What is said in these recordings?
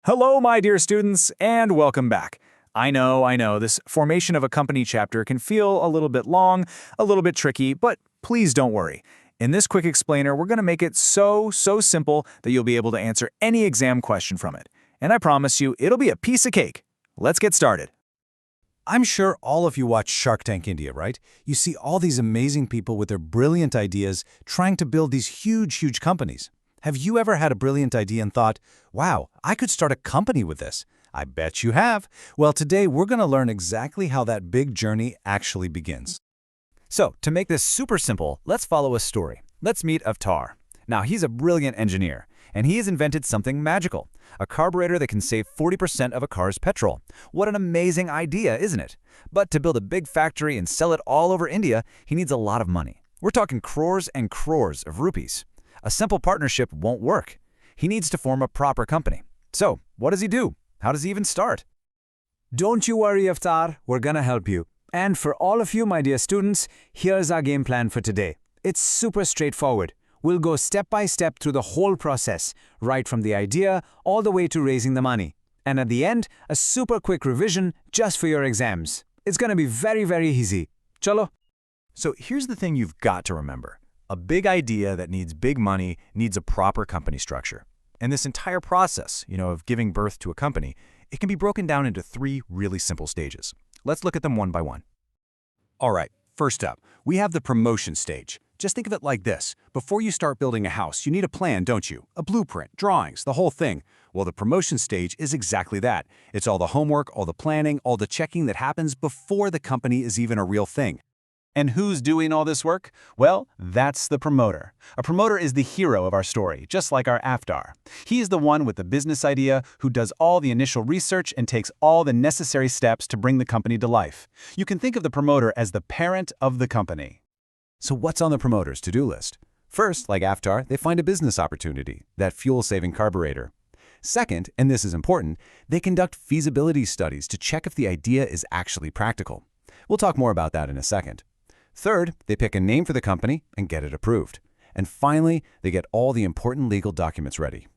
Hello, my dear students, and welcome back. I know, this formation of a company chapter can feel a little bit long, a little bit tricky, but please don't worry. In this quick explainer, we're going to make it so simple that you'll be able to answer any exam question from it. And I promise you, it'll be a piece of cake. Let's get started. I'm sure all of you watch Shark Tank India, right? You see all these amazing people with their brilliant ideas trying to build these huge companies. Have you ever had a brilliant idea and thought, wow, I could start a company with this? I bet you have. Well, today we're going to learn exactly how that big journey actually begins. So, to make this super simple, let's follow a story. Let's meet Avtar. Now, he's a brilliant engineer, and he has invented something magical, a carburetor that can save 40% of a car's petrol. What an amazing idea, isn't it? But to build a big factory and sell it all over India, he needs a lot of money. We're talking crores and crores of rupees. A simple partnership won't work. He needs to form a proper company. So, what does he do? How does he even start? Don't you worry, Avtar, we're gonna help you. And for all of you, my dear students, here's our game plan for today. It's super straightforward. We'll go step by step through the whole process, right from the idea all the way to raising the money. And at the end, a super quick revision just for your exams. It's gonna be very easy. Chalo. So here's the thing you've got to remember. A big idea that needs big money needs a proper company structure. And this entire process, of giving birth to a company, it can be broken down into 3 really simple stages. Let's look at them one by one. All right, first up, we have the promotion stage. Just think of it like this. Before you start building a house, you need a plan, don't you? A blueprint, drawings, the whole thing. Well, the promotion stage is exactly that. It's all the homework, all the planning, all the checking that happens before the company is even a real thing. And who's doing all this work? Well, that's the promoter. A promoter is the hero of our story, just like our Avtar. He is the one with the business idea who does all the initial research and takes all the necessary steps to bring the company to life. You can think of the promoter as the parent of the company. So what's on the promoter's to-do list? First, like Avtar, they find a business opportunity, that fuel-saving carburetor. Second, and this is important, they conduct feasibility studies to check if the idea is actually practical. We'll talk more about that in a second. Third, they pick a name for the company and get it approved. And finally, they get all the important legal documents ready.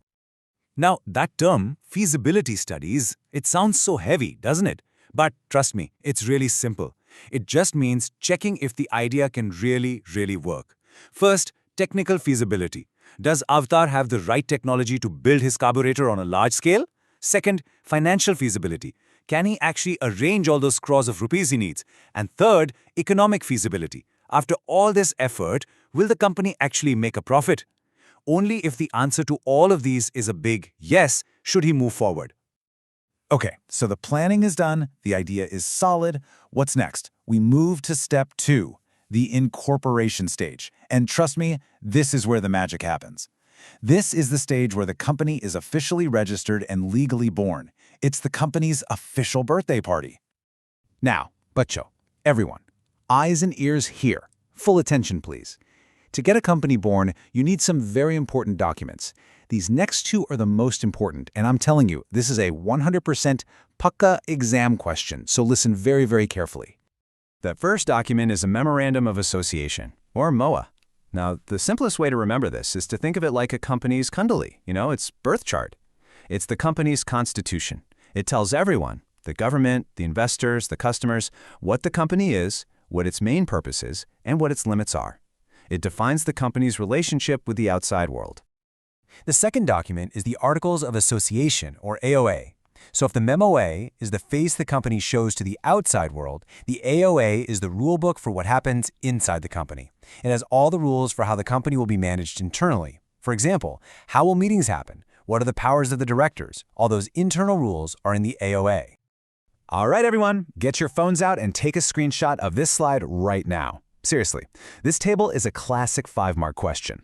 Now, that term, feasibility studies, it sounds so heavy, doesn't it? But trust me, it's really simple. It just means checking if the idea can really work. First, technical feasibility. Does Avtar have the right technology to build his carburetor on a large scale? Second, financial feasibility. Can he actually arrange all those crores of rupees he needs? And third, economic feasibility. After all this effort, will the company actually make a profit? Only if the answer to all of these is a big yes should he move forward. Okay, so the planning is done, the idea is solid. What's next? We move to step 2, the incorporation stage. And trust me, this is where the magic happens. This is the stage where the company is officially registered and legally born. It's the company's official birthday party. Now, Bacho, everyone, eyes and ears here. Full attention, please. To get a company born, you need some very important documents. These next 2 are the most important, and I'm telling you, this is a 100% Pakka exam question, so listen very carefully. The first document is a Memorandum of Association, or MOA. Now, the simplest way to remember this is to think of it like a company's Kundali, its birth chart. It's the company's constitution. It tells everyone, the government, the investors, the customers, what the company is, what its main purpose is, and what its limits are. It defines the company's relationship with the outside world. The second document is the Articles of Association, or AOA. So if the MOA is the face the company shows to the outside world, the AOA is the rulebook for what happens inside the company. It has all the rules for how the company will be managed internally. For example, how will meetings happen? What are the powers of the directors? All those internal rules are in the AOA. All right, everyone, get your phones out and take a screenshot of this slide right now. Seriously, this table is a classic 5-mark question.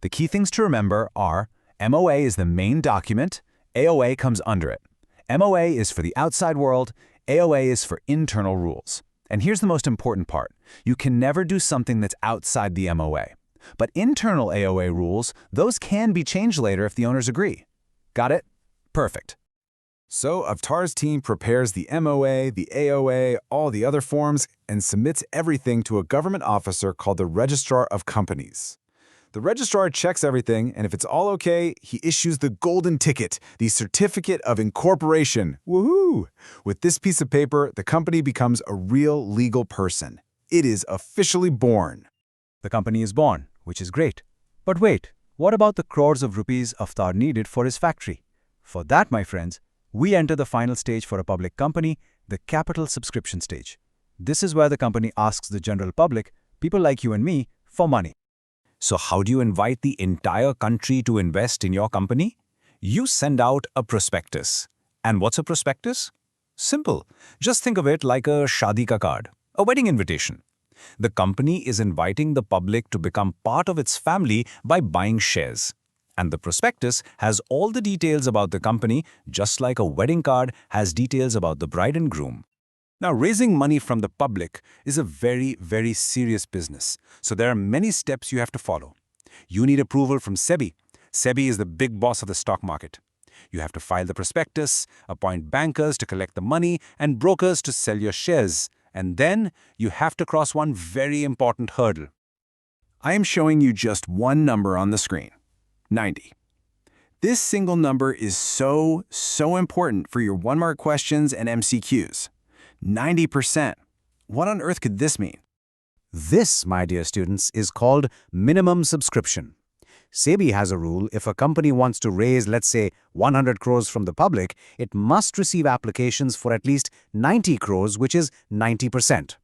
The key things to remember are MOA is the main document, AOA comes under it. MOA is for the outside world, AOA is for internal rules. And here's the most important part. You can never do something that's outside the MOA. But internal AOA rules, those can be changed later if the owners agree. Got it? Perfect. So Avtar's team prepares the MOA, the AOA, all the other forms, and submits everything to a government officer called the Registrar of Companies. The registrar checks everything, and if it's all okay, he issues the golden ticket, the Certificate of Incorporation. Woohoo! With this piece of paper, the company becomes a real legal person. It is officially born. The company is born, which is great. But wait, what about the crores of rupees Avtar needed for his factory? For that, my friends, we enter the final stage for a public company, the capital subscription stage. This is where the company asks the general public, people like you and me, for money. So how do you invite the entire country to invest in your company? You send out a prospectus. And what's a prospectus? Simple. Just think of it like a shadi ka card, a wedding invitation. The company is inviting the public to become part of its family by buying shares. And the prospectus has all the details about the company, just like a wedding card has details about the bride and groom. Now, raising money from the public is a very, very serious business. So there are many steps you have to follow. You need approval from SEBI. SEBI is the big boss of the stock market. You have to file the prospectus, appoint bankers to collect the money, and brokers to sell your shares. And then you have to cross one very important hurdle. I am showing you just one number on the screen, 90. This single number is so important for your one-mark questions and MCQs. 90%. What on earth could this mean? This, my dear students, is called minimum subscription. SEBI has a rule: if a company wants to raise, let's say, 100 crores from the public, it must receive applications for at least 90 crores, which is 90%.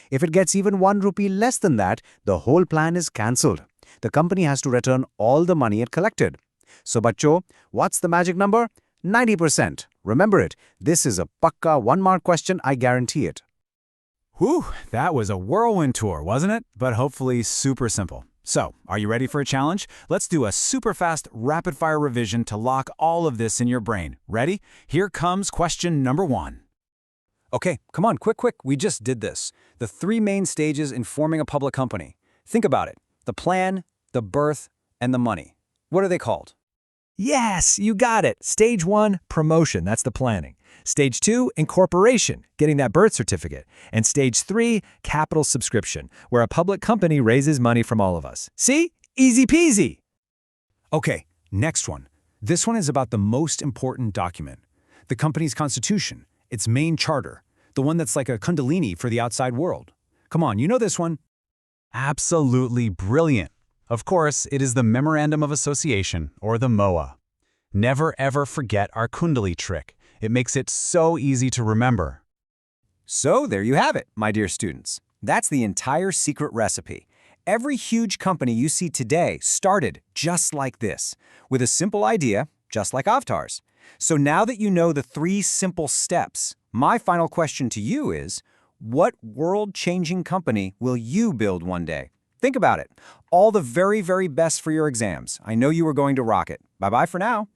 If it gets even 1 rupee less than that, the whole plan is cancelled. The company has to return all the money it collected. So, bachcho, what's the magic number? 90%. Remember it. This is a pakka one-mark question, I guarantee it. Whew, that was a whirlwind tour, wasn't it? But hopefully super simple. So, are you ready for a challenge? Let's do a super fast, rapid-fire revision to lock all of this in your brain. Ready? Here comes question number 1. Okay, come on, quick, we just did this. The 3 main stages in forming a public company. Think about it. The plan, the birth, and the money. What are they called? Yes, you got it. Stage 1, promotion, that's the planning. Stage 2, incorporation, getting that birth certificate. And Stage 3, capital subscription, where a public company raises money from all of us. See? Easy peasy. Okay, next one. This one is about the most important document. The company's constitution, its main charter, the one that's like a kundalini for the outside world. Come on, you know this one. Absolutely brilliant. Of course, it is the Memorandum of Association, or the MOA. Never ever forget our Kundali trick. It makes it so easy to remember. So there you have it, my dear students. That's the entire secret recipe. Every huge company you see today started just like this, with a simple idea, just like Avtar's. So now that you know the 3 simple steps, my final question to you is, what world-changing company will you build one day? Think about it. All the very, very best for your exams. I know you are going to rock it. Bye-bye for now.